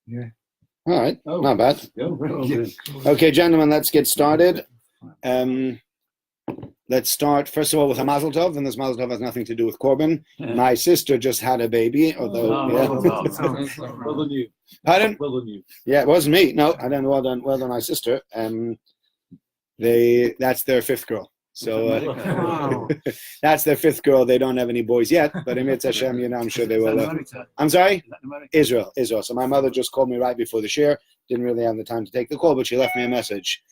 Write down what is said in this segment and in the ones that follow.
Yeah. All right, not bad. Yeah. Okay, gentlemen, let's get started. Let's start, first of all, with a Mazel Tov, and this Mazel Tov has nothing to do with Corbin. Yeah. My sister just had a baby, although... Well done you. Pardon? Well done you. Yeah, it wasn't me. No, I don't know. Well done, my sister. That's their fifth girl. So that's their fifth girl. They don't have any boys yet, but Emet Hashem, I'm sure they will. I'm sorry? Israel. So my mother just called me right before the share. Didn't really have the time to take the call, but she left me a message.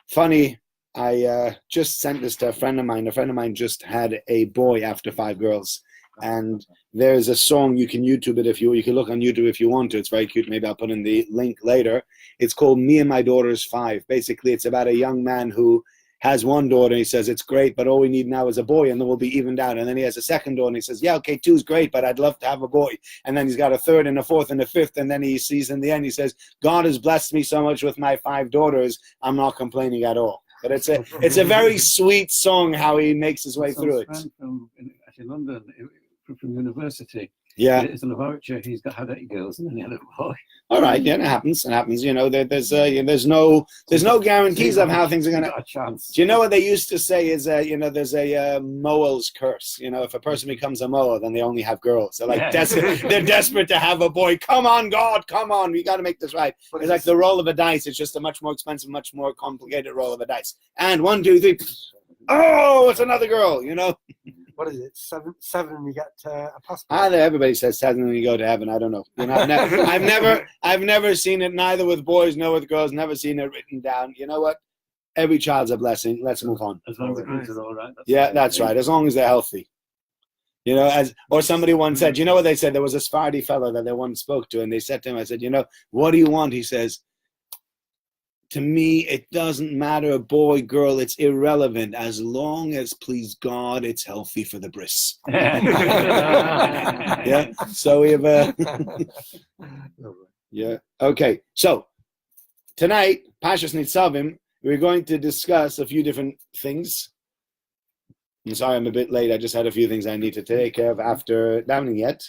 Funny, I just sent this to a friend of mine. A friend of mine just had a boy after 5 girls. And there's a song, you can YouTube it you can look on YouTube if you want to. It's very cute. Maybe I'll put in the link later. It's called Me and My Daughter's 5. Basically, it's about a young man who has one daughter and he says, it's great, but all we need now is a boy, and then we'll be evened out. And then he has a second daughter and he says, yeah, okay, 2's great, but I'd love to have a boy. And then he's got a third and a fourth and a fifth, and then he sees in the end, he says, God has blessed me so much with my 5 daughters, I'm not complaining at all. But it's a very sweet song how he makes his way through it. From London, from university. Yeah. It's a laboratory. He's had 8 girls and then he had a boy. All right, yeah, it happens. It happens. There's no guarantees of how things are going to. A chance. Do you know what they used to say is, there's a Moel's curse. If a person becomes a Moel, then they only have girls. They're like they're desperate to have a boy. Come on, God, come on, we got to make this right. It's like the roll of a dice. It's just a much more expensive, much more complicated roll of a dice. And 1, 2, 3. Oh, it's another girl. What is it? Seven and you get a passport? Everybody says 7 and you go to heaven. I don't know. I've never seen it, neither with boys nor with girls. Never seen it written down. You know what? Every child's a blessing. Let's move on. As long as the kids are all right. That's right. As long as they're healthy. Or somebody once said, you know what they said? There was a Sephardi fellow that they once spoke to, and they said to him, I said, what do you want? He says, to me, it doesn't matter, boy, girl, it's irrelevant. As long as, please God, it's healthy for the bris. Yeah, so we have yeah, okay. So, tonight, Parashat Nitzavim, we're going to discuss a few different things. I'm sorry I'm a bit late. I just had a few things I need to take care of after davening yet.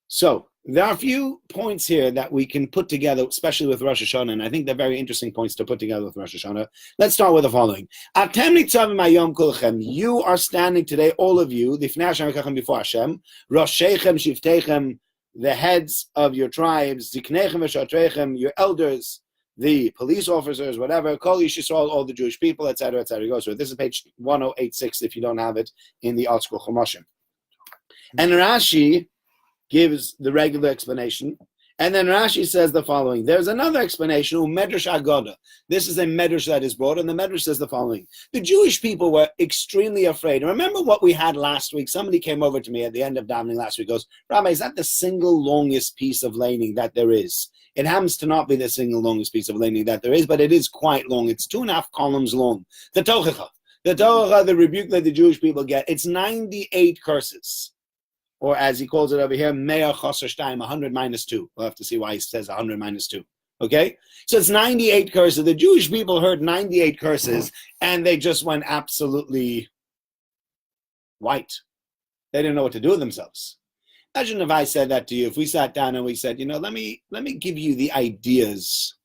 So, there are a few points here that we can put together, especially with Rosh Hashanah, and I think they're very interesting points to put together with Rosh Hashanah. Let's start with the following. Atem nitzavim hayom kulchem. You are standing today, all of you, before Hashem, Roshechem, Shiftechem, the heads of your tribes, Ziknechem v'shatrechem, your elders, the police officers, whatever, Kol Yisrael, all the Jewish people, etc., etc. Go through it. This is page 1086 if you don't have it in the article Chumashim. And Rashi gives the regular explanation, and then Rashi says the following. There's another explanation, Medrash Agoda. This is a Medrash that is brought, and the Medrash says the following. The Jewish people were extremely afraid. And remember what we had last week? Somebody came over to me at the end of davening last week, goes, Rabbi, is that the single longest piece of laning that there is? It happens to not be the single longest piece of laning that there is, but it is quite long. It's 2.5 columns long. The Tochacha, the rebuke that the Jewish people get, it's 98 curses. Or as he calls it over here, Mea Chaser Shtayim, 100 minus 2. We'll have to see why he says 100 minus 2. Okay? So it's 98 curses. The Jewish people heard 98 curses, and they just went absolutely white. They didn't know what to do with themselves. Imagine if I said that to you, if we sat down and we said, let me give you the ideas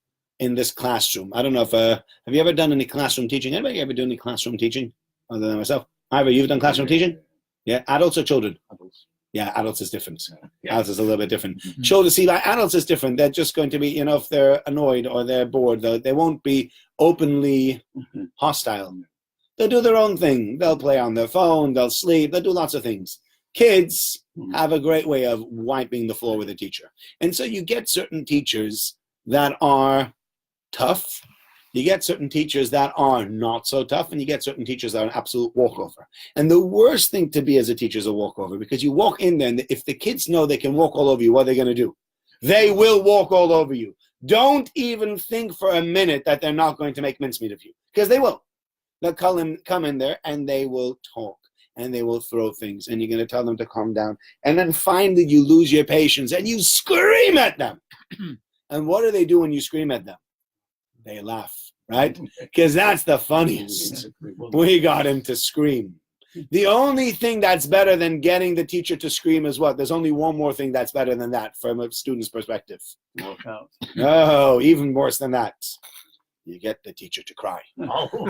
in this classroom. I don't know if, have you ever done any classroom teaching? Anybody ever do any classroom teaching other than myself? Ivor, you've done classroom teaching? Yeah, adults or children? Adults. Yeah, adults is different. Yeah. Adults is a little bit different. Mm-hmm. Children, see, like adults is different. They're just going to be, if they're annoyed or they're bored, they won't be openly hostile. They'll do their own thing. They'll play on their phone. They'll sleep. They'll do lots of things. Kids have a great way of wiping the floor with a teacher. And so you get certain teachers that are tough. You get certain teachers that are not so tough, and you get certain teachers that are an absolute walkover. And the worst thing to be as a teacher is a walkover, because you walk in there, and if the kids know they can walk all over you, what are they going to do? They will walk all over you. Don't even think for a minute that they're not going to make mincemeat of you, because they will. They'll come in there, and they will talk, and they will throw things, and you're going to tell them to calm down. And then finally you lose your patience, and you scream at them. And what do they do when you scream at them? They laugh, right? Because that's the funniest. We got him to scream. The only thing that's better than getting the teacher to scream is what? There's only one more thing that's better than that from a student's perspective. Walk out. No, even worse than that. You get the teacher to cry.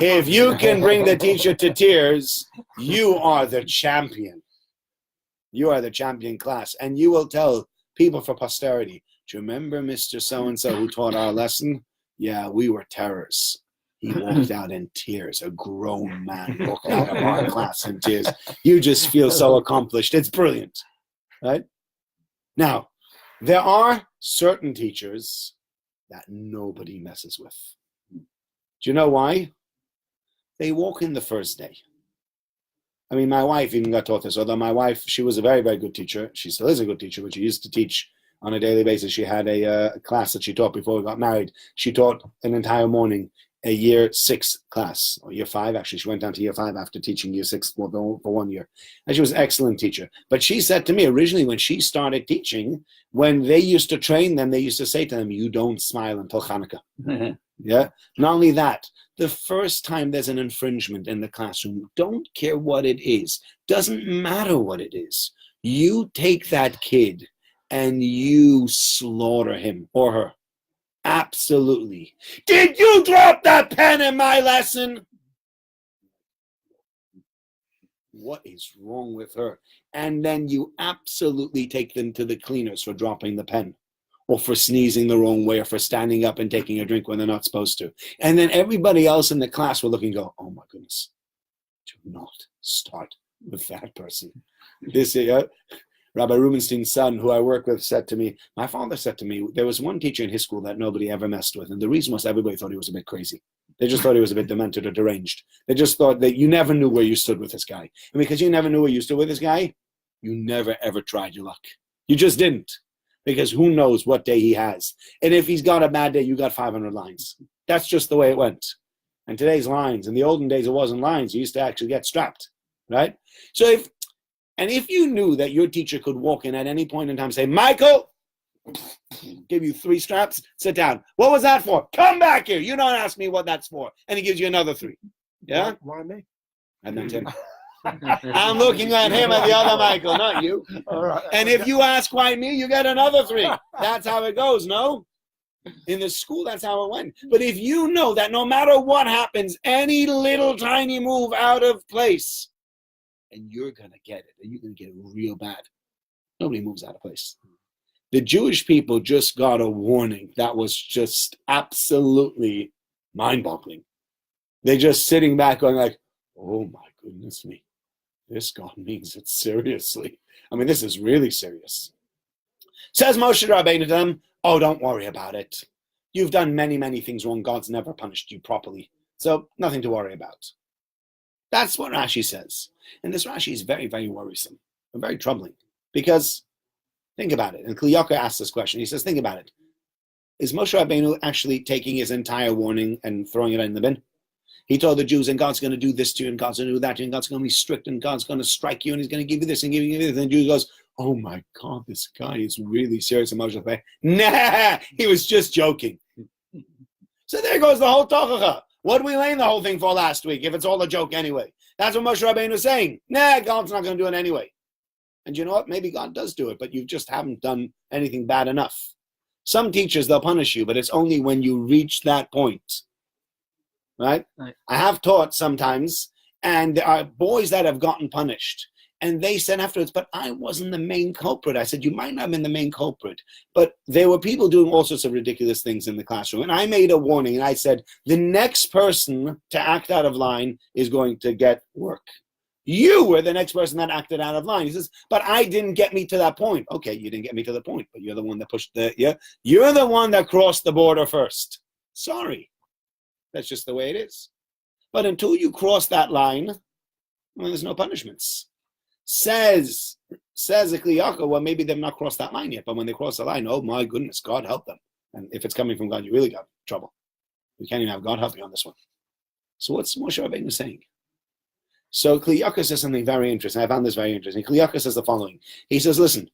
If you can bring the teacher to tears, you are the champion. You are the champion class. And you will tell people for posterity, do you remember Mr. So-and-so who taught our lesson? Yeah, we were terrors. He walked out in tears. A grown man walked out of our class in tears. You just feel so accomplished. It's brilliant, right? Now, there are certain teachers that nobody messes with. Do you know why? They walk in the first day. I mean, my wife even got taught this, although my wife, she was a very, very good teacher. She still is a good teacher, but she used to teach on a daily basis. She had a class that she taught before we got married. She taught an entire morning, a year 6 class, or year 5, actually. She went down to year 5 after teaching year 6 for 1 year. And she was an excellent teacher. But she said to me originally when she started teaching, when they used to train them, they used to say to them, you don't smile until Hanukkah. Yeah. Not only that, the first time there's an infringement in the classroom, don't care what it is, doesn't matter what it is. You take that kid and you slaughter him or her. Absolutely. Did you drop that pen in my lesson? What is wrong with her? And then you absolutely take them to the cleaners for dropping the pen, or for sneezing the wrong way, or for standing up and taking a drink when they're not supposed to. And then everybody else in the class will look and go, oh my goodness, do not start with that person. This Rabbi Rubenstein's son, who I work with, said to me, my father said to me, there was one teacher in his school that nobody ever messed with. And the reason was everybody thought he was a bit crazy. They just thought he was a bit demented or deranged. They just thought that you never knew where you stood with this guy. And because you never knew where you stood with this guy, you never ever tried your luck. You just didn't. Because who knows what day he has. And if he's got a bad day, you got 500 lines. That's just the way it went. And today's lines, in the olden days, it wasn't lines. You used to actually get strapped, right? So if you knew that your teacher could walk in at any point in time and say, Michael, give you 3 straps, sit down. What was that for? Come back here. You don't ask me what that's for. And he gives you another 3. Yeah? Why me? And then Tim. I'm looking at him and the other Michael, not you. All right. And if you ask why me, you get another 3. That's how it goes, no? In the school, that's how it went. But if you know that no matter what happens, any little tiny move out of place, and you're going to get it, and you're going to get it real bad. Nobody moves out of place. The Jewish people just got a warning that was just absolutely mind-boggling. They're just sitting back going like, oh my goodness me. This God means it seriously. I mean, this is really serious. Says Moshe Rabbeinu to them, oh, don't worry about it. You've done many, many things wrong. God's never punished you properly. So nothing to worry about. That's what Rashi says. And this Rashi is very, very worrisome and very troubling. Because, think about it. And Kli Yakar asks this question. He says, think about it. Is Moshe Rabbeinu actually taking his entire warning and throwing it in the bin? He told the Jews, and God's going to do this to you, and God's going to do that to you, and God's going to be strict, and God's going to strike you, and he's going to give you this and give you this. And the Jew goes, oh my God, this guy is really serious. And Moshe said, nah, he was just joking. So there goes the whole tochacha. What did we lay the whole thing for last week, if it's all a joke anyway? That's what Moshe Rabbeinu was saying. Nah, God's not going to do it anyway. And you know what? Maybe God does do it, but you just haven't done anything bad enough. Some teachers, they'll punish you, but it's only when you reach that point. Right? I have taught sometimes, and there are boys that have gotten punished. And they said afterwards, but I wasn't the main culprit. I said, you might not have been the main culprit. But there were people doing all sorts of ridiculous things in the classroom. And I made a warning, and I said, the next person to act out of line is going to get work. You were the next person that acted out of line. He says, but I didn't get me to that point. Okay, you didn't get me to the point, but you're the one that pushed you're the one that crossed the border first. Sorry. That's just the way it is. But until you cross that line, well, there's no punishments. Says the Kli Yakar, well, maybe they've not crossed that line yet, but when they cross the line, oh my goodness, God help them. And if it's coming from God, you really got trouble. You can't even have God help you on this one. So what's Moshe Rabbeinu saying? So Kli Yakar says something very interesting. I found this very interesting. Kli Yakar says the following. He says, listen,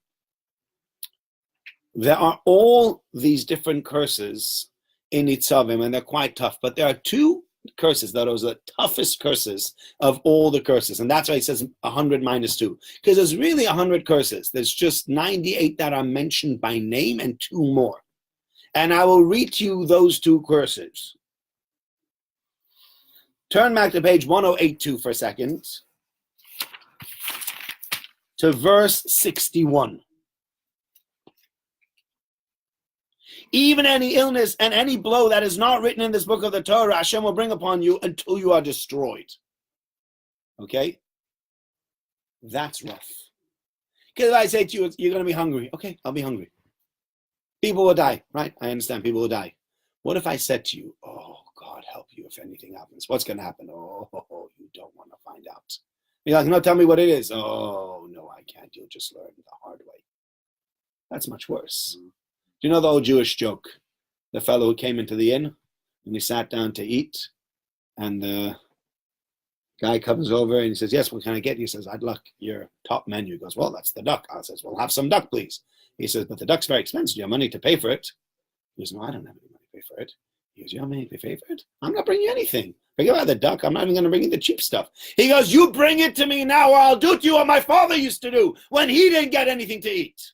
there are all these different curses in Nitzavim, and they're quite tough, but there are 2 curses. Those are the toughest curses of all the curses. And that's why he says 100 minus 2. Because there's really 100 curses. There's just 98 that are mentioned by name and 2 more. And I will read to you those 2 curses. Turn back to page 1082 for a second. To verse 61. Even any illness and any blow that is not written in this book of the Torah, Hashem will bring upon you until you are destroyed. Okay? That's rough. Because if I say to you, you're going to be hungry. Okay, I'll be hungry. People will die, right? I understand people will die. What if I said to you, oh, God help you if anything happens. What's going to happen? Oh, you don't want to find out. You're like, no, tell me what it is. Oh, no, I can't. You'll just learn the hard way. That's much worse. Do you know the old Jewish joke? The fellow who came into the inn and he sat down to eat, and the guy comes over and he says, yes, what can I get you? He says, I'd like your top menu. He goes, well, that's the duck. I says, well, have some duck, please. He says, but the duck's very expensive. Do you have money to pay for it? He goes, no, I don't have any money to pay for it. He goes, you have money to pay for it? I'm not bringing you anything. Forget about the duck. I'm not even going to bring you the cheap stuff. He goes, you bring it to me now or I'll do to you what my father used to do when he didn't get anything to eat.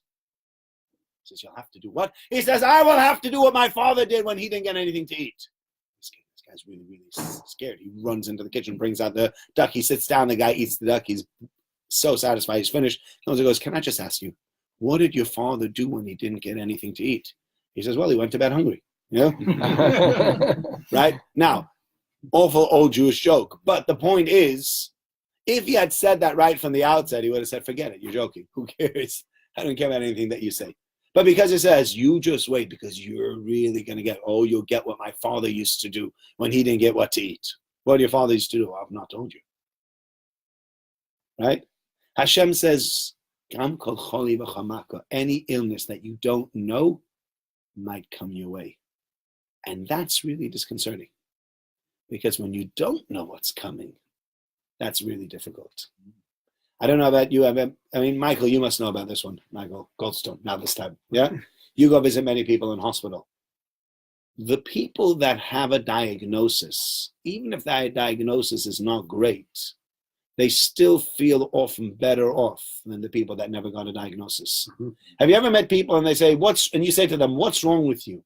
He says, you'll have to do what? He says, I will have to do what my father did when he didn't get anything to eat. This guy's really, really scared. He runs into the kitchen, brings out the duck. He sits down. The guy eats the duck. He's so satisfied. He's finished. He goes, can I just ask you, what did your father do when he didn't get anything to eat? He says, well, he went to bed hungry. You know? Right? Now, awful old Jewish joke. But the point is, if he had said that right from the outset, he would have said, forget it. You're joking. Who cares? I don't care about anything that you say. But because it says, you just wait, because you're really going to get, you'll get what my father used to do when he didn't get what to eat. What did your father used to do? I've not told you. Right? Hashem says, any illness that you don't know might come your way. And that's really disconcerting. Because when you don't know what's coming, that's really difficult. I don't know about you. I mean, Michael, you must know about this one. Michael Goldstone, now this time. Yeah? You go visit many people in hospital. The people that have a diagnosis, even if that diagnosis is not great, they still feel often better off than the people that never got a diagnosis. Mm-hmm. Have you ever met people and they say, and you say to them, what's wrong with you?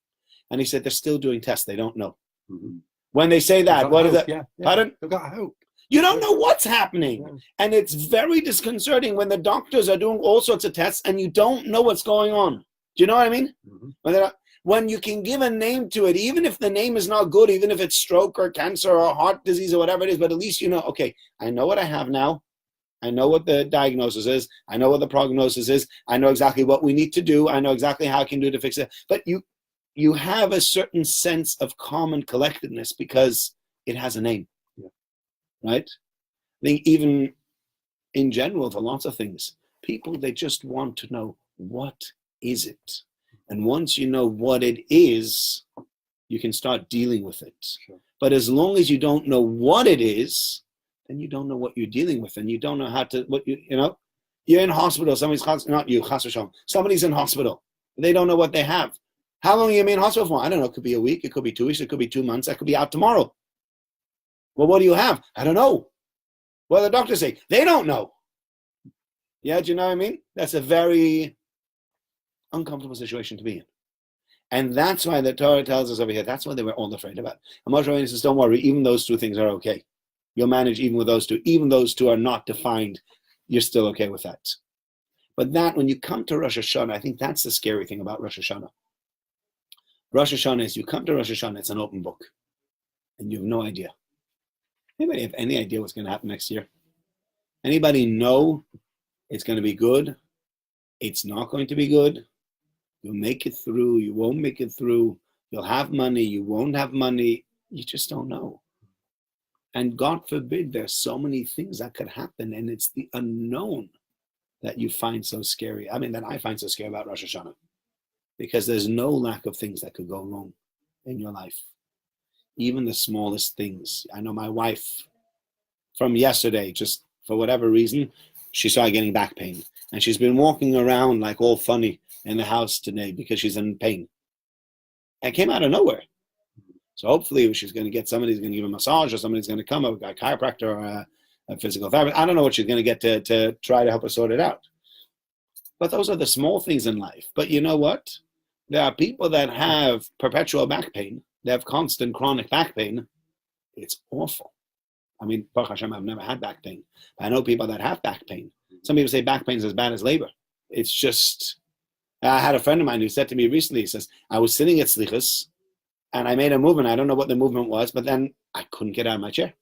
And he said, they're still doing tests. They don't know. Mm-hmm. When they say that, what is that? Yeah. Pardon? They've got hope. You don't know what's happening. Yeah. And it's very disconcerting when the doctors are doing all sorts of tests and you don't know what's going on. Do you know what I mean? Mm-hmm. When you can give a name to it, even if the name is not good, even if it's stroke or cancer or heart disease or whatever it is, but at least you know, okay, I know what I have now. I know what the diagnosis is. I know what the prognosis is. I know exactly what we need to do. I know exactly how I can do to fix it. But you have a certain sense of calm and collectedness because it has a name. Right? I think even in general, for lots of things, people, they just want to know, what is it? And once you know what it is, you can start dealing with it. Sure. But as long as you don't know what it is, then you don't know what you're dealing with, and you don't know how to, you're in hospital, somebody's in hospital. They don't know what they have. How long are you in hospital for? I don't know. It could be a week. It could be 2 weeks. It could be 2 months. I could be out tomorrow. Well, what do you have? I don't know. What do the doctors say? They don't know. Yeah, do you know what I mean? That's a very uncomfortable situation to be in. And that's why the Torah tells us over here, that's what they were all afraid about. And Moshe Rabbeinu says, don't worry, even those 2 things are okay. You'll manage even with those 2. Even those 2 are not defined, you're still okay with that. But that, when you come to Rosh Hashanah, I think that's the scary thing about Rosh Hashanah. Rosh Hashanah is, you come to Rosh Hashanah, it's an open book. And you have no idea. Anybody have any idea what's going to happen next year? Anybody know it's going to be good? It's not going to be good. You'll make it through. You won't make it through. You'll have money. You won't have money. You just don't know. And God forbid, there's so many things that could happen, and it's the unknown that you find so scary. I mean, that I find so scary about Rosh Hashanah, because there's no lack of things that could go wrong in your life. Even the smallest things. I know my wife from yesterday, just for whatever reason, she started getting back pain. And she's been walking around like all funny in the house today because she's in pain. It came out of nowhere. So hopefully she's going to get somebody's going to give a massage, or somebody's going to come, a chiropractor or a physical therapist. I don't know what she's going to get to try to help her sort it out. But those are the small things in life. But you know what? There are people that have perpetual back pain. They have constant chronic back pain. It's awful. I mean, Baruch Hashem, I've never had back pain. I know people that have back pain. Some people say back pain is as bad as labor. It's just, I had a friend of mine who said to me recently, he says, I was sitting at Slichas, and I made a movement. I don't know what the movement was, but then I couldn't get out of my chair.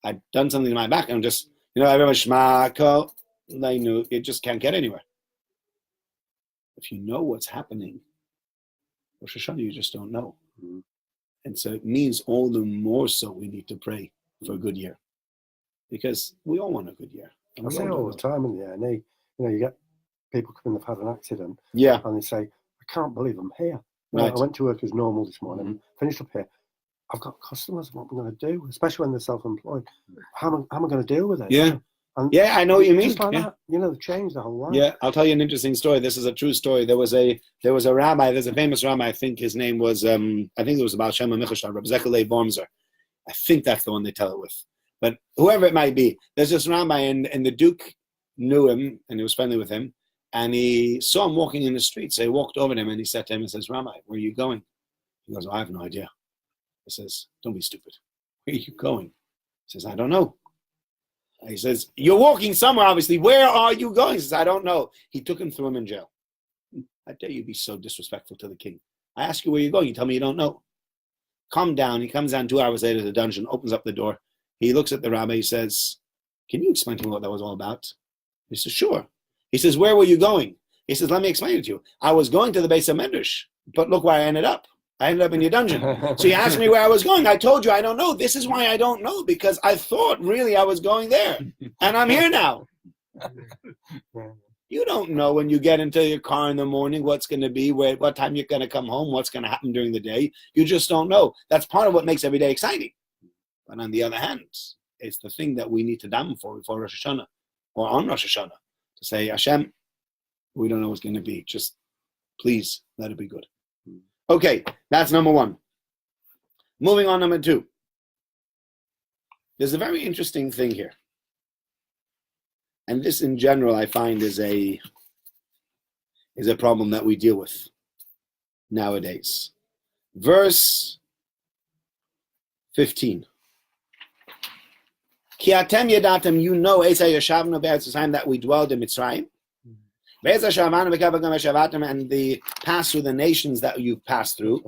I'd done something to my back, and I'm just, everyone shmako, you just can't get anywhere. If you know what's happening, Rosh Hashanah, you just don't know. Mm-hmm. And so it means all the more so we need to pray for a good year. Because we all want a good year. I say all the time in the air, and you get people coming, they've had an accident, and they say, I can't believe I'm here. Right. I went to work as normal this morning, finished up here. I've got customers, what am I going to do? Especially when they're self-employed. How am I going to deal with it? Yeah. I know what you mean. Just like that, they've changed the whole life. Yeah, I'll tell you an interesting story. This is a true story. There was a rabbi, there's a famous rabbi, I think his name was, I think it was about Shema Michashar, Reb Zekelei Vormzer. I think that's the one they tell it with. But whoever it might be, there's this rabbi, and the Duke knew him, and he was friendly with him, and he saw him walking in the street. So he walked over to him, and he said to him, he says, Rabbi, where are you going? He goes, I have no idea. He says, don't be stupid. Where are you going? He says, I don't know. He says, you're walking somewhere, obviously. Where are you going? He says, I don't know. He took him, threw him in jail. How dare you be so disrespectful to the king? I ask you where you're going. You tell me you don't know. Calm down. He comes down 2 hours later to the dungeon, opens up the door. He looks at the rabbi. He says, can you explain to me what that was all about? He says, sure. He says, where were you going? He says, let me explain it to you. I was going to the base of Medrash, but look where I ended up. I ended up in your dungeon. So you asked me where I was going. I told you I don't know. This is why I don't know, because I thought really I was going there. And I'm here now. You don't know when you get into your car in the morning what's going to be, what time you're going to come home, what's going to happen during the day. You just don't know. That's part of what makes every day exciting. But on the other hand, it's the thing that we need to daven for before Rosh Hashanah or on Rosh Hashanah, to say, Hashem, we don't know what's going to be. Just please let it be good. Okay, that's number one. Moving on, number two. There's a very interesting thing here. And this in general I find is a problem that we deal with nowadays. Verse 15. Ki atem yedatem, you know, Esa yeshavnu be'eretz Yisrael, that we dwelled in Mitzrayim. And the pass through the nations that you've passed through.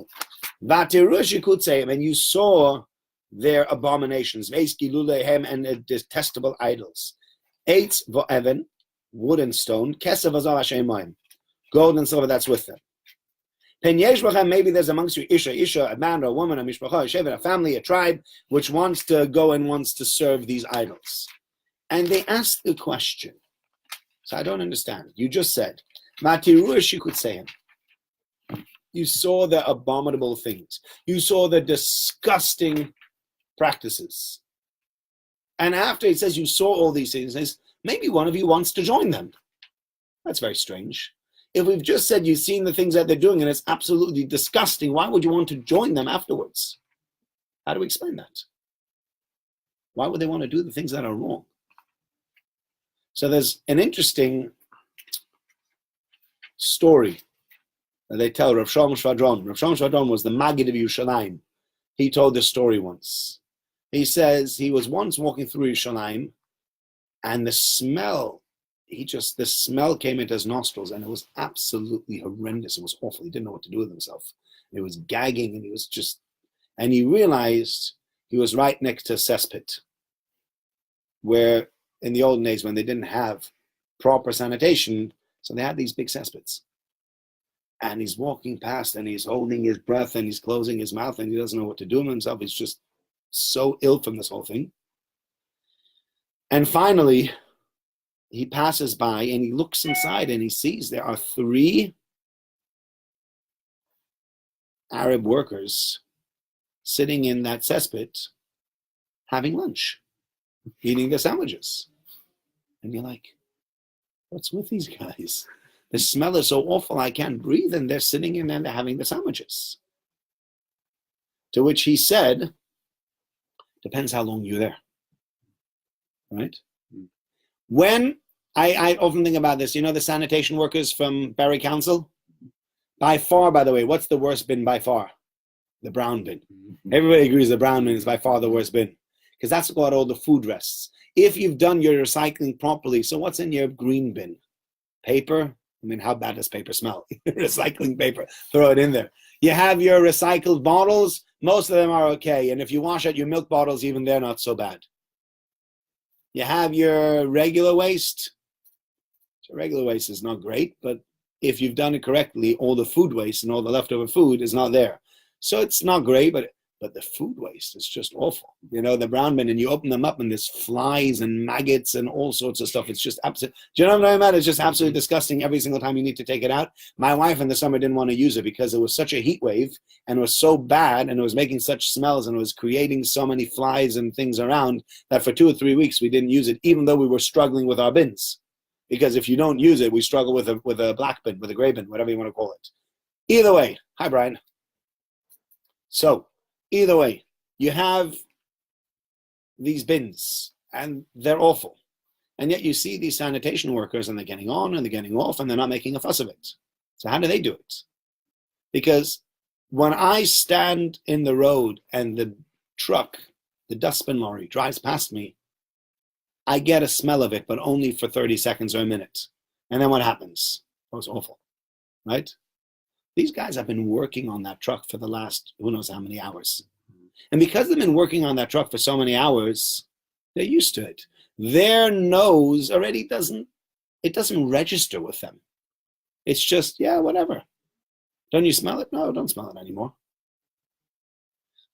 And you saw their abominations, and their detestable idols. Wood and stone, gold and silver that's with them. Maybe there's amongst you Isha, a man or a woman, a mishpacha, a family, a tribe, which wants to go and wants to serve these idols. And they ask the question. So I don't understand. You just said, Matiruish, you could say him. You saw the abominable things. You saw the disgusting practices. And after it says you saw all these things, it says, maybe one of you wants to join them. That's very strange. If we've just said you've seen the things that they're doing and it's absolutely disgusting, why would you want to join them afterwards? How do we explain that? Why would they want to do the things that are wrong? So there's an interesting story that they tell. Rav Shalom Shvadron. Rav Shalom Shvadron was the Maggid of Yerushalayim. He told this story once. He says he was once walking through Yerushalayim, and the smell came into his nostrils, and it was absolutely horrendous. It was awful. He didn't know what to do with himself. It was gagging, and he realized he was right next to a cesspit, where in the olden days when they didn't have proper sanitation, so they had these big cesspits. And he's walking past and he's holding his breath and he's closing his mouth and he doesn't know what to do with himself. He's just so ill from this whole thing. And finally, he passes by and he looks inside and he sees there are 3 Arab workers sitting in that cesspit having lunch, eating their sandwiches. And you're like, what's with these guys? The smell is so awful, I can't breathe, and they're sitting in there and they're having the sandwiches. To which he said, depends how long you're there. Right? When I often think about this, you know the sanitation workers from Barry Council? By far, by the way, what's the worst bin by far? The brown bin. Everybody agrees the brown bin is by far the worst bin. Because that's got all the food rests. If you've done your recycling properly, so what's in your green bin? Paper? I mean, how bad does paper smell? Recycling paper, throw it in there. You have your recycled bottles, most of them are okay. And if you wash out your milk bottles, even they're not so bad. You have your regular waste. So regular waste is not great, but if you've done it correctly, all the food waste and all the leftover food is not there. So it's not great, but the food waste is just awful. You know, the brown bin, and you open them up and there's flies and maggots and all sorts of stuff. It's just absolute. Do you know what I'm talking about? It's just absolutely disgusting every single time you need to take it out. My wife in the summer didn't want to use it because it was such a heat wave and it was so bad and it was making such smells and it was creating so many flies and things around that for 2 or 3 weeks we didn't use it, even though we were struggling with our bins. Because if you don't use it, we struggle with a black bin, with a gray bin, whatever you want to call it. Either way, hi Brian. So, either way, you have these bins, and they're awful. And yet you see these sanitation workers, and they're getting on, and they're getting off, and they're not making a fuss of it. So how do they do it? Because when I stand in the road, and the truck, the dustbin lorry, drives past me, I get a smell of it, but only for 30 seconds or a minute. And then what happens? Oh, it's awful, right? These guys have been working on that truck for the last who knows how many hours. And because they've been working on that truck for so many hours, they're used to it. Their nose already doesn't register with them. It's just, yeah, whatever. Don't you smell it? No, don't smell it anymore.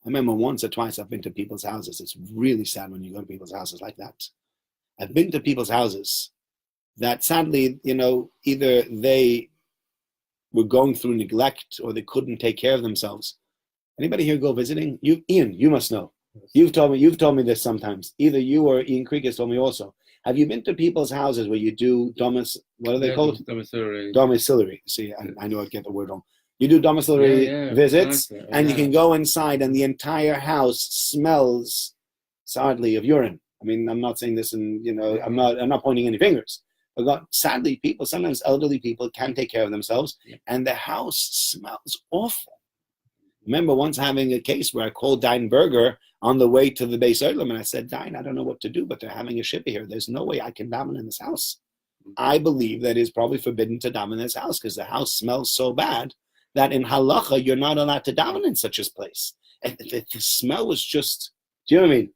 I remember once or twice I've been to people's houses. It's really sad when you go to people's houses like that. I've been to people's houses that sadly, you know, either they were going through neglect or they couldn't take care of themselves. Anybody here go visiting? You, Ian, you must know. You've told me this sometimes. Either you or Ian Creek has told me also. Have you been to people's houses where you do what are they called? Domiciliary. Domiciliary. See, I knew I'd get the word wrong. You do domiciliary visits, exactly. And you can go inside, and the entire house smells, sadly, of urine. I mean, I'm not saying this, and you know, I'm not pointing any fingers. But sadly, people, sometimes elderly people, can't take care of themselves, and the house smells awful. Remember once having a case where I called Dine Berger on the way to the Beis Olam, and I said, Dine, I don't know what to do, but they're having a shiva here. There's no way I can daven in this house. I believe that it's probably forbidden to daven in this house because the house smells so bad that in halacha you're not allowed to daven in such a place. And the smell was just. Do you know what I mean?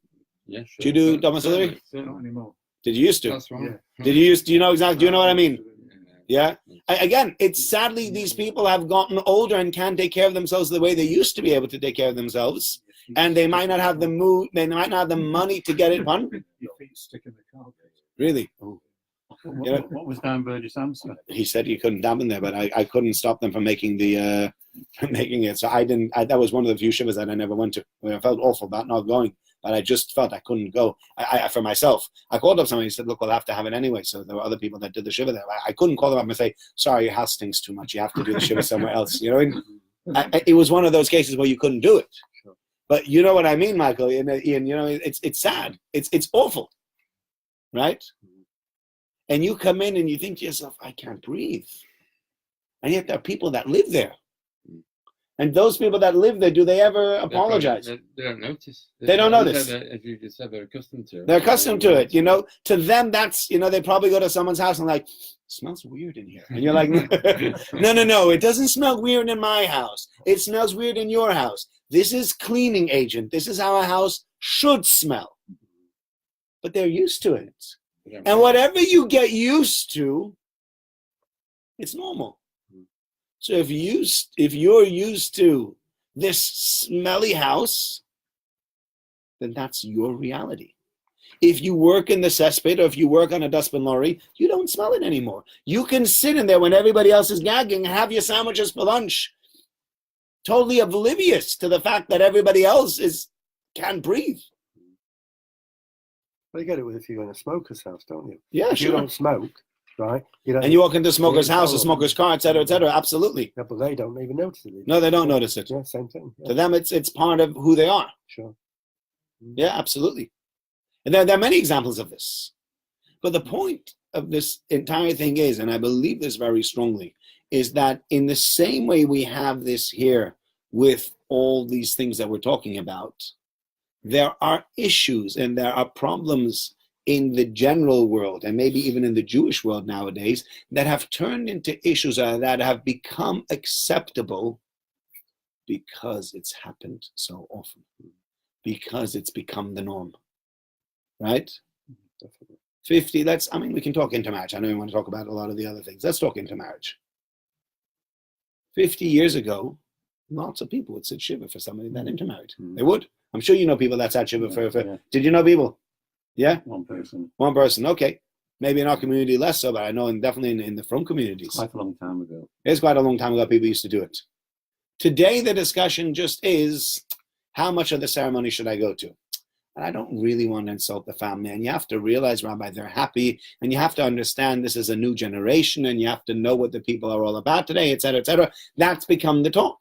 Yeah, sure. Do you do domiciliary? Not anymore. Did you used to? That's right. Yeah. Did you used? Do you know exactly? Do you know what I mean? Yeah. Again, it's sadly these people have gotten older and can't take care of themselves the way they used to be able to take care of themselves, and they might not have the mood. They might not have the money to get it done. Your feet stick in the carpet. Really? Oh. What was Dan Burgess' answer? He said he couldn't daven there, but I couldn't stop them from making making it. So I didn't. That was one of the few shivas that I never went to. I felt awful about not going. But I just felt I couldn't go. I for myself. I called up somebody and said, look, we'll have to have it anyway. So there were other people that did the shiva there. I couldn't call them up and say, sorry, your house stinks too much. You have to do the shiva somewhere else. You know, it was one of those cases where you couldn't do it. Sure. But you know what I mean, Michael? Ian, you know, it's sad. It's awful. Right? And you come in and you think to yourself, I can't breathe. And yet there are people that live there. And those people that live there, do they ever apologize? They don't notice. They don't notice. As you just said, they're accustomed to it. They're accustomed to it. You know, to them, that's, you know, they probably go to someone's house and like, it smells weird in here. And you're like, no, it doesn't smell weird in my house. It smells weird in your house. This is cleaning agent. This is how a house should smell. But they're used to it. And whatever you get used to, it's normal. So if you're used to this smelly house, then that's your reality. If you work in the cesspit or if you work on a dustbin lorry, you don't smell it anymore. You can sit in there when everybody else is gagging and have your sandwiches for lunch, totally oblivious to the fact that everybody else can't breathe. Well, you get it with if you go in a smoker's house, don't you? Yeah, if sure. You don't smoke, right? And you walk into a smoker's house, a smoker's car, etc., etc. Absolutely. Yeah, but they don't even notice it. No, they don't notice it. Yeah, same thing. Yeah. To them, it's part of who they are. Sure. Yeah, absolutely. And there are many examples of this. But the point of this entire thing is, and I believe this very strongly, is that in the same way we have this here with all these things that we're talking about, there are issues and there are problems in the general world, and maybe even in the Jewish world nowadays, that have turned into issues that have become acceptable because it's happened so often, because it's become the norm, right? Definitely. 50, we can talk intermarriage. I know you want to talk about a lot of the other things. Let's talk intermarriage. 50 years ago, lots of people would sit shiva for somebody that intermarried. They would. I'm sure you know people that sat shiva for. Yeah. Did you know people? Yeah? One person. One person, okay. Maybe in our community less so, but I know definitely in the from communities. Quite a long time ago. It's quite a long time ago people used to do it. Today the discussion just is, how much of the ceremony should I go to? And I don't really want to insult the family. And you have to realize, Rabbi, they're happy. And you have to understand this is a new generation. And you have to know what the people are all about today, et cetera, et cetera. That's become the talk.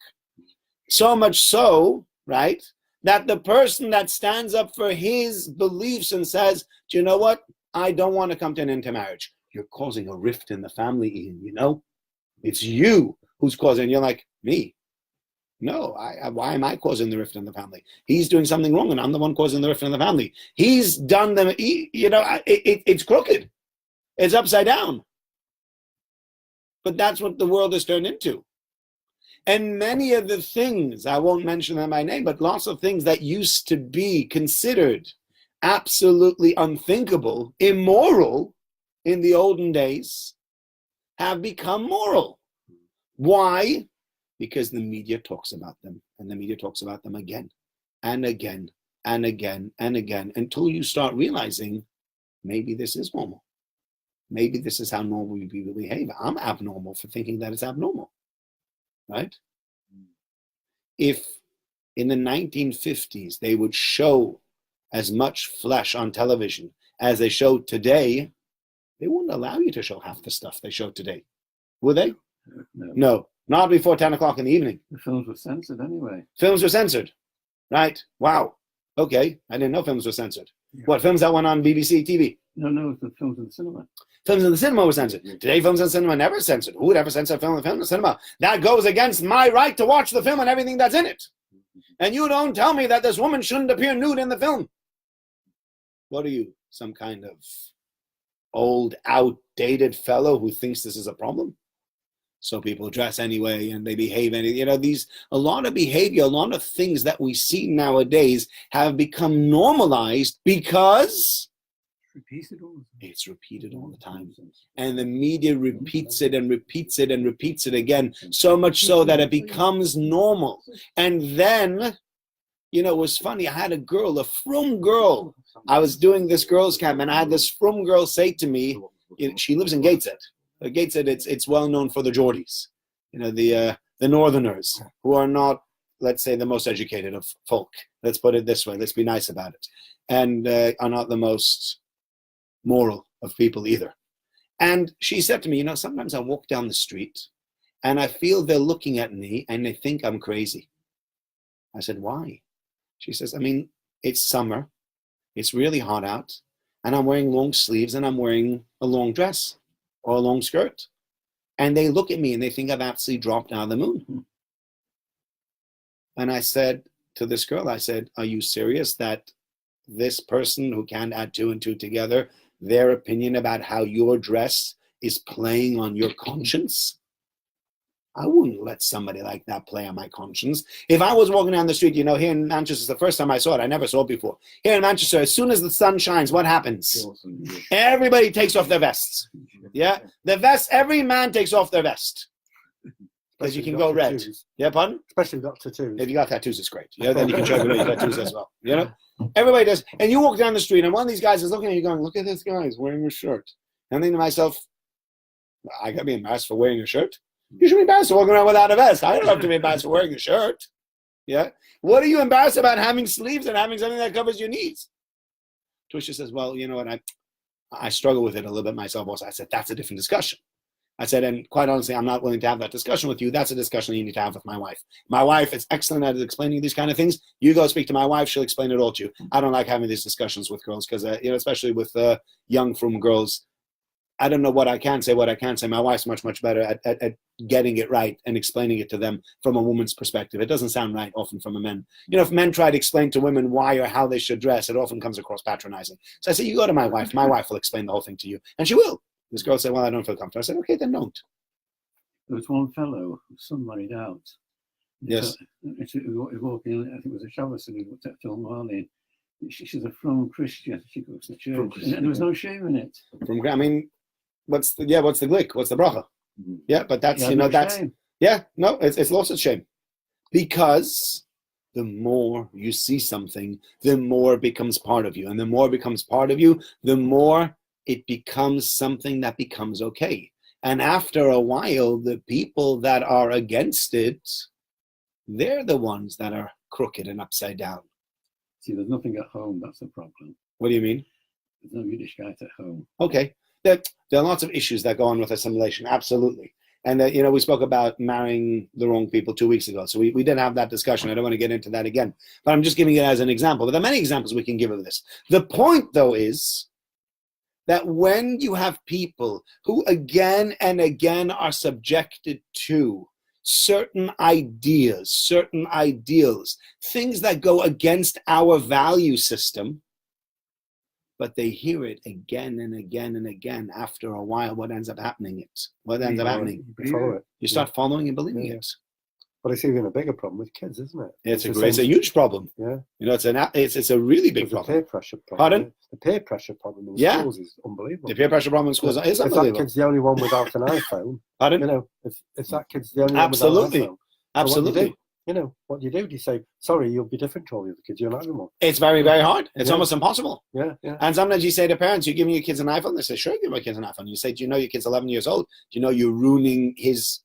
So much so, right, that the person that stands up for his beliefs and says, do you know what? I don't want to come to an intermarriage. You're causing a rift in the family, Ian, you know? It's you who's causing. You're like, me? No, why am I causing the rift in the family? He's doing something wrong, and I'm the one causing the rift in the family. He's done them, it's crooked. It's upside down. But that's what the world has turned into. And many of the things, I won't mention them by name, but lots of things that used to be considered absolutely unthinkable, immoral in the olden days, have become moral. Why? Because the media talks about them, and the media talks about them again and again and again and again, until you start realizing maybe this is normal. Maybe this is how normal people behave. I'm abnormal for thinking that it's abnormal, right? If in the 1950s they would show as much flesh on television as they show today, they wouldn't allow you to show half the stuff they show today, would they? No. Not before 10 o'clock in the evening. The films were censored anyway. Films were censored. Right. Wow. Okay. I didn't know films were censored. Yeah. What, films that went on BBC TV? No, the films in the cinema. Films in the cinema were censored. Today, films in the cinema are never censored. Who would ever censor a film in the cinema? That goes against my right to watch the film and everything that's in it. And you don't tell me that this woman shouldn't appear nude in the film. What are you, some kind of old, outdated fellow who thinks this is a problem? So people dress anyway and they behave a lot of behavior, a lot of things that we see nowadays have become normalized because it's repeated all the time. And the media repeats it and repeats it and repeats it again, so much so that it becomes normal. And then, it was funny, I had a girl, a frum girl. I was doing this girls' camp and I had this frum girl say to me, she lives in Gateshead. Gateshead, it's well known for the Geordies, the Northerners, who are not, let's say, the most educated of folk. Let's put it this way. Let's be nice about it, and are not the most moral of people either. And she said to me, sometimes I walk down the street, and I feel they're looking at me, and they think I'm crazy. I said, why? She says, it's summer, it's really hot out, and I'm wearing long sleeves, and I'm wearing a long dress or a long skirt. And they look at me and they think I've absolutely dropped out of the moon. And I said to this girl, are you serious that this person who can't add two and two together, their opinion about how you're dressed is playing on your conscience? I wouldn't let somebody like that play on my conscience. If I was walking down the street, here in Manchester, the first time I saw it, I never saw it before. Here in Manchester, as soon as the sun shines, what happens? Everybody takes off their vests. Yeah? The vest, every man takes off their vest. Because you can go red. Tattoos. Yeah, pardon? Especially if you've got tattoos. If you got tattoos, it's great. Then you can show everybody your tattoos as well. Everybody does. And you walk down the street, and one of these guys is looking at you going, look at this guy, he's wearing a shirt. And I'm thinking to myself, I got to be embarrassed for wearing a shirt? You should be embarrassed for walking around without a vest. I don't have to be embarrassed for wearing a shirt. Yeah? What are you embarrassed about having sleeves and having something that covers your knees? Twisha says, well, you know what, I struggle with it a little bit myself also. I said, that's a different discussion. I said, and quite honestly, I'm not willing to have that discussion with you. That's a discussion you need to have with my wife. My wife is excellent at explaining these kind of things. You go speak to my wife. She'll explain it all to you. I don't like having these discussions with girls because, especially with young, frum girls, I don't know what I can say, My wife's much, much better at getting it right and explaining it to them from a woman's perspective. It doesn't sound right often from a man. If men try to explain to women why or how they should dress, it often comes across patronizing. So I say, you go to my wife. My wife will explain the whole thing to you. And she will. This girl said, well, I don't feel comfortable. I said, okay, then don't. There was one fellow, son married out. Yes. He was walking in, I think it was a Shabbos, and he looked at Phil Marley. She's a from Christian. She goes to church. And there was no shame in it. What's the glick? What's the bracha? Mm-hmm. Yeah, but that's, shame. It's lost its shame. Because the more you see something, the more it becomes part of you. And the more it becomes part of you, the more it becomes something that becomes okay. And after a while, the people that are against it, they're the ones that are crooked and upside down. See, there's nothing at home. That's the problem. What do you mean? There's no Yiddish guy at home. Okay. There are lots of issues that go on with assimilation. Absolutely. And, we spoke about marrying the wrong people 2 weeks ago. So we did have that discussion. I don't want to get into that again. But I'm just giving it as an example. But there are many examples we can give of this. The point, though, is that when you have people who again and again are subjected to certain ideas, certain ideals, things that go against our value system, but they hear it again and again and again, after a while, what ends up happening? You start following and believing it. But it's even a bigger problem with kids, isn't it? It's a huge problem. Yeah. It's a really big problem. The peer pressure problem. Pardon? The peer pressure problem in schools is unbelievable. The peer pressure problem in schools is unbelievable. If that kid's the only one without an iPhone, pardon? If that kid's the only one without an iPhone, absolutely. What do? You say, sorry, you'll be different to all the other kids. You're not having one. It's very, very hard. It's almost impossible. Yeah. And sometimes you say to parents, you're giving your kids an iPhone? They say, sure, give my kids an iPhone. You say, do you know your kid's 11 years old? Do you know you're ruining his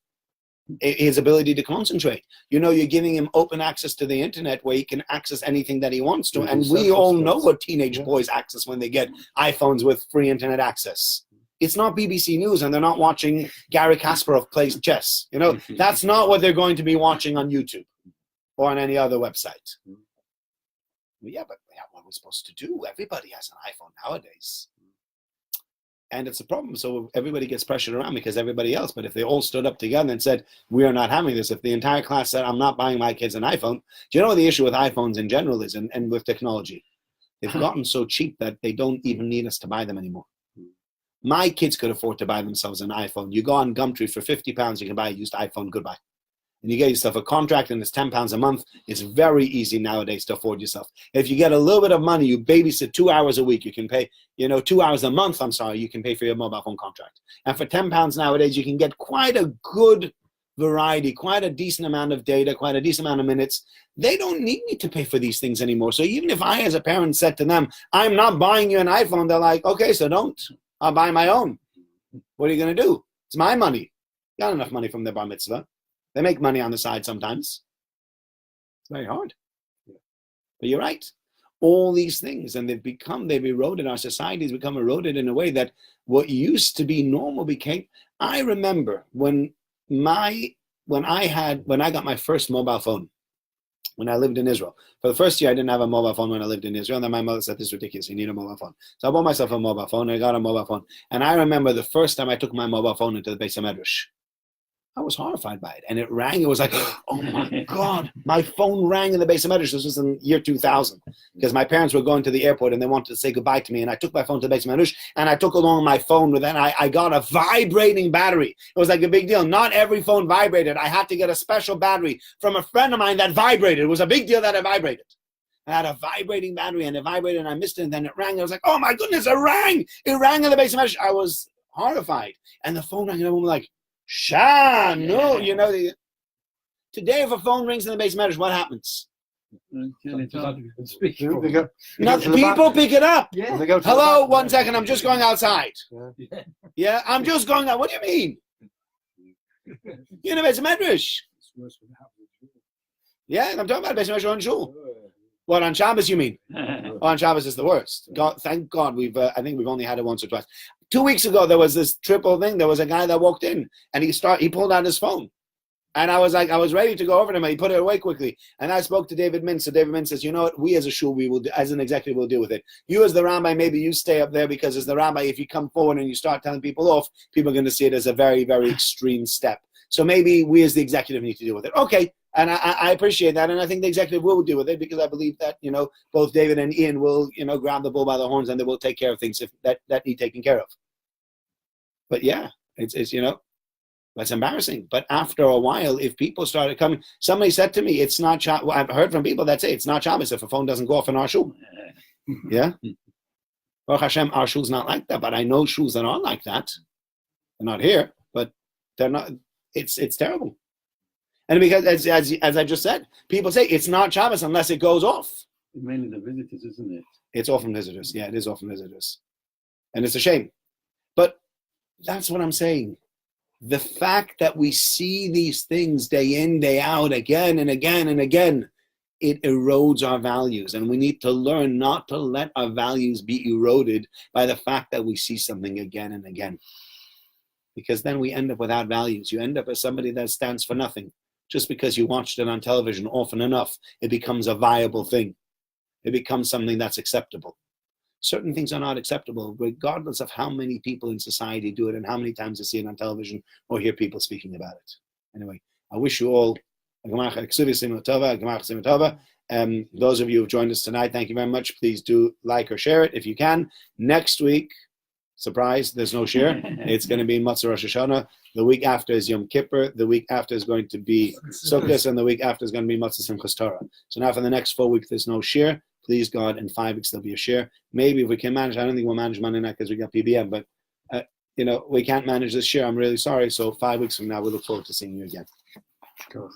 ability to concentrate? You're giving him open access to the internet where he can access anything that he wants to. And we all know what teenage boys access when they get iPhones with free internet access. It's not BBC News, and they're not watching Gary Kasparov plays chess. That's not what they're going to be watching on YouTube or on any other website. Well, but what are we supposed to do? Everybody has an iPhone nowadays. And it's a problem. So everybody gets pressured around because everybody else. But if they all stood up together and said, we are not having this, if the entire class said, I'm not buying my kids an iPhone, do you know what the issue with iPhones in general is and with technology? They've gotten so cheap that they don't even need us to buy them anymore. My kids could afford to buy themselves an iPhone. You go on Gumtree for £50, you can buy a used iPhone, goodbye. And you get yourself a contract and it's £10 a month. It's very easy nowadays to afford yourself. If you get a little bit of money, you babysit 2 hours a week, you can pay, 2 hours a month, you can pay for your mobile phone contract. And for £10 nowadays, you can get quite a good variety, quite a decent amount of data, quite a decent amount of minutes. They don't need me to pay for these things anymore. So even if I, as a parent, said to them, I'm not buying you an iPhone, they're like, okay, so don't. I'll buy my own. What are you going to do? It's my money. Got enough money from their bar mitzvah. They make money on the side sometimes. It's very hard. But you're right. All these things, and they've eroded, our society's become eroded in a way that what used to be normal became. I remember when I got my first mobile phone, when I lived in Israel. For the first year, I didn't have a mobile phone when I lived in Israel. And then my mother said, this is ridiculous. You need a mobile phone. So I bought myself a mobile phone. I got a mobile phone. And I remember the first time I took my mobile phone into the Beis HaMedrash. I was horrified by it. And it rang. It was like, oh my God, my phone rang in the Beis HaMedrash. This was in year 2000. Because my parents were going to the airport and they wanted to say goodbye to me. And I took my phone to the Beis HaMedrash and I took along my phone with it. And I got a vibrating battery. It was like a big deal. Not every phone vibrated. I had to get a special battery from a friend of mine that vibrated. It was a big deal that it vibrated. I had a vibrating battery and it vibrated and I missed it and then it rang. I was like, oh my goodness, it rang. It rang in the Beis HaMedrash. I was horrified. And the phone rang and everyone was like, no, today if a phone rings in the Beis HaMedrash, what happens? People pick it up. Yeah. Hello, 1 second, I'm just going outside. Yeah, I'm just going out. What do you mean? You're in the Beis HaMedrash. Yeah, I'm talking about Beis HaMedrash on Shul. What, on Shabbos you mean? on Shabbos is the worst. God, thank God I think we've only had it once or twice. 2 weeks ago, there was this triple thing. There was a guy that walked in and he pulled out his phone. And I was ready to go over to him. And he put it away quickly. And I spoke to David Mintz. So David Mintz says, you know what? We as a shul, as an executive, will deal with it. You as the rabbi, maybe you stay up there because as the rabbi, if you come forward and you start telling people off, people are going to see it as a very, very extreme step. So maybe we as the executive need to deal with it. Okay. And I appreciate that. And I think the executive will deal with it because I believe that, both David and Ian will, grab the bull by the horns and they will take care of things that need taken care of. But yeah, it's that's embarrassing. But after a while, if people started coming, somebody said to me, it's not Shabbos. I've heard from people that say it's not Shabbos if a phone doesn't go off in our shul. Yeah? Baruch Hashem, our shul's not like that, but I know shuls that are like that. They're not here, but they're not, it's terrible. And because, as I just said, people say it's not Shabbos unless it goes off. It's mainly the visitors, isn't it? It's often visitors. Yeah, it is often visitors. And it's a shame. But that's what I'm saying. The fact that we see these things day in, day out, again and again and again, it erodes our values. And we need to learn not to let our values be eroded by the fact that we see something again and again. Because then we end up without values. You end up as somebody that stands for nothing. Just because you watched it on television often enough, it becomes a viable thing. It becomes something that's acceptable. Certain things are not acceptable, regardless of how many people in society do it and how many times you see it on television or hear people speaking about it. Anyway, I wish you all those of you who have joined us tonight, thank you very much. Please do like or share it if you can. Next week, surprise, there's no share. It's going to be Matzah Rosh Hashanah. The week after is Yom Kippur. The week after is going to be Sukkot, and the week after is going to be Matzah Simchas Torah. So now for the next 4 weeks, there's no share. Please God, in 5 weeks there'll be a share. Maybe if we can manage, I don't think we'll manage Monday night because we got PBM, but we can't manage this share. I'm really sorry. So 5 weeks from now, we look forward to seeing you again. Cool.